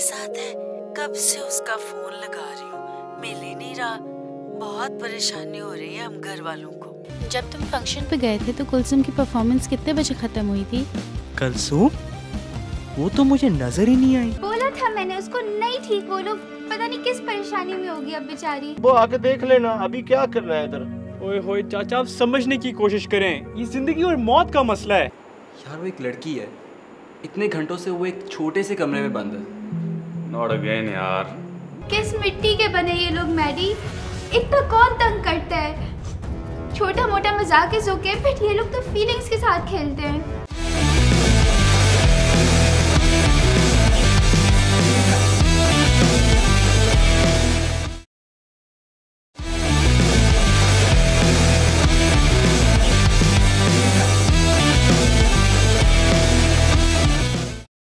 साथ है, कब से उसका फोन लगा रही हूँ, मिल ही नहीं रहा। बहुत परेशानी हो रही है हम घर वालों को। जब तुम फंक्शन पे गए थे तो कुलसुम की परफॉर्मेंस कितने बजे खत्म हुई थी? कुलसुम? वो तो मुझे नजर ही नहीं आई। बोला था मैंने उसको, नहीं ठीक बोलो, पता नहीं किस परेशानी में होगी अब बेचारी। वो आके देख लेना, अभी क्या करना है इधर। ओए होए चाचा, आप समझने की कोशिश करें, ये जिंदगी और मौत का मसला है। यार वो एक लड़की है, इतने घंटों से वो एक छोटे से कमरे में बंद है। नॉट अगेन यार। किस मिट्टी के बने ये लोग मैडी, इतना कौन तंग करता है। छोटा मोटा मजाक इज ओके, बट ये लोग तो फीलिंग्स के साथ खेलते हैं।